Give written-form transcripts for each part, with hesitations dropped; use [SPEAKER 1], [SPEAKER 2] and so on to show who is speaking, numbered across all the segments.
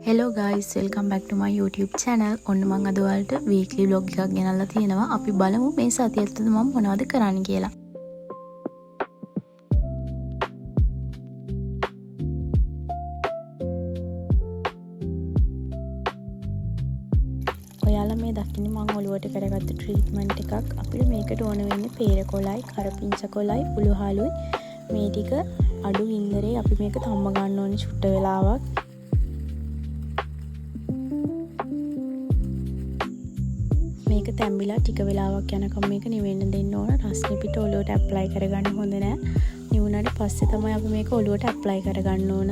[SPEAKER 1] Hello guys, welcome back to my YouTube channel. ඔන්න මම අද ඔයාලට weekly vlog එකක් ගෙනල්ලා තියෙනවා. අපි බලමු මේ සතිය ඇතුළත මම මොනවද කරන්න කියලා. ඔයාලා මේ දකින්නේ මම ඔළුවට කරගත්ත ට්‍රීට්මන්ට් එකක්. අපිට මේකට ඕන වෙන්නේ peer කොළයි, කරපිංච කොළයි, උළුහාලුයි. මේ ටික අඩු ඉන්දරේ අපි මේක තම්ම ගන්න ඕනේ චුට්ට වෙලාවක්. මේක තැම්බිලා ටික වෙලාවක් යනකම් මේක නිවෙන්න දෙන්න ඕන. රස්නේ පිට ඔලුවට ඇප්ලයි කරගන්න හොඳ නෑ. නිවුණාට පස්සේ තමයි අපි මේක ඔලුවට ඇප්ලයි කරගන්න ඕන.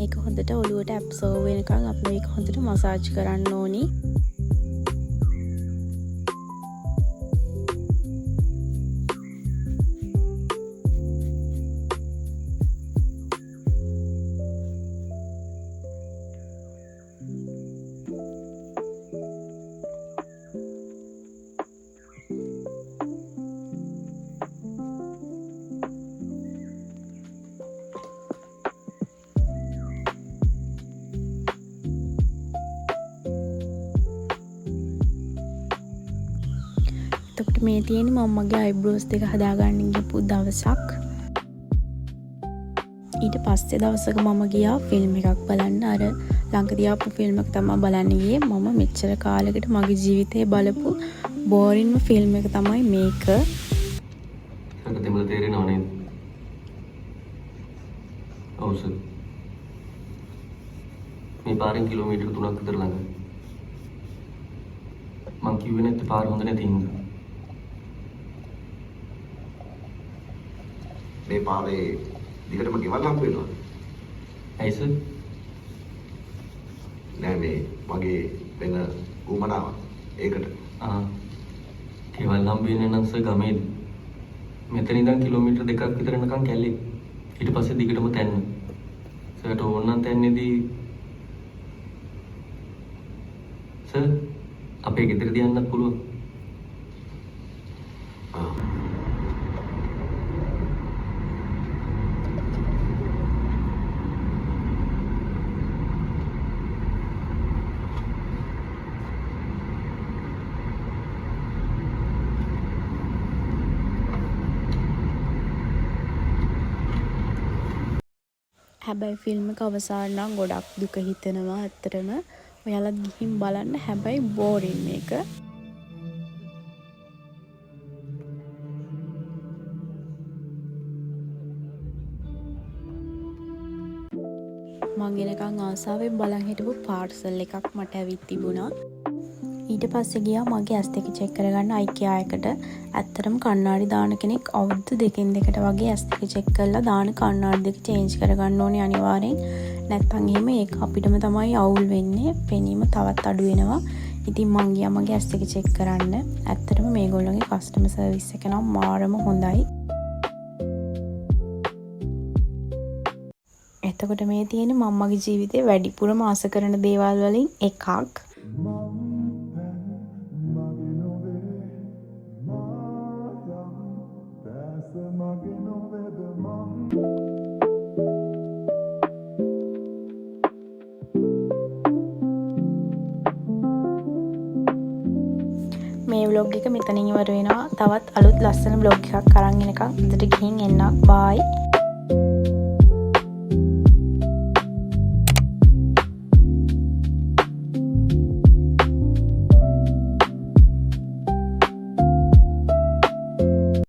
[SPEAKER 1] මේක හොඳට ඔලුවට ඇබ්සෝව් වෙනකන් අපි මේක හොඳට මසාජ් කරන්න ඕනි. එතකොට මේ තියෙන්නේ මම මගේ අයිබ්‍රෝස් දෙක හදාගන්න ගිහපු දවසක්. ඊට පස්සේ දවසක මම ගියා ෆිල්ම් එකක් බලන්න. අර ළඟදී ආපු ෆිල්ම් එක තමයි බලන්න ගියේ. මම මෙච්චර කාලෙකට මගේ ජීවිතේ බලපු බෝරින්ම ෆිල්ම් එක තමයි මේක.
[SPEAKER 2] සකත් දෙමළ තේරෙනව නේද? ඔව් සර්. මේ පාරෙන් කිලෝමීටර් 3ක් විතර ළඟ. මං කිව්වේ නැත්තේ පාර හොඳ නැති හින්දා.
[SPEAKER 3] මේ පාරේ දිගටම ගෙවල් හම්බ වෙනවා.
[SPEAKER 2] ඇයි සර්?
[SPEAKER 3] නෑ මේ මගේ වෙන උමනාවක්. ඒකට.
[SPEAKER 2] ගෙවල් හම්බ වෙන්නේ නම් සර් ගමේදී. මෙතන ඉඳන් කිලෝමීටර් 2ක් විතර යනකම් කැලේ. ඊට පස්සේ දිගටම තැන්න. සර්ට ඕන නම් තැන්නේදී සර් අපේ ගෙදරදී යන්නත් පුළුවන්.
[SPEAKER 1] හැබැයි ෆිල්ම් එක අවසාන නම් ගොඩක් දුක හිතෙනවා ඇත්තටම. ඔයාලත් ගිහින් බලන්න. හැබැයි බෝරින් මේක. මං එනකන් ආසාවෙන් බලන් හිටපු පාර්සල් එකක් මට ඇවිත් තිබුණා. ඊට පස්සේ ගියා මගේ ඇස් දෙක චෙක් කරගන්න IKEA එකට. ඇත්තටම කණ්ණාඩි දාන කෙනෙක් අවුරුදු දෙකෙන් දෙකට වගේ ඇස් දෙක චෙක් කරලා දාන කණ්ණාඩි දෙක චේන්ජ් කරගන්න ඕනේ අනිවාර්යෙන්. නැත්නම් එහෙම ඒක අපිටම තමයි අවුල් වෙන්නේ. පෙනීම තවත් අඩු වෙනවා. ඉතින් මං ගියා මගේ ඇස් දෙක චෙක් කරන්න. ඇත්තටම මේගොල්ලෝගේ කස්ටමර් සර්විස් එක නම් මාරම හොඳයි. එතකොට මේ තියෙන මම්මගේ ජීවිතේ වැඩිපුරම ආස කරන දේවල් වලින් එකක්. මේ vlog එක මෙතනින් ඉවර වෙනවා. තවත් අලුත් ලස්සන vlog එකක් අරන් එනකම් ඉදිරියට ගිහින් එන්න. බයි.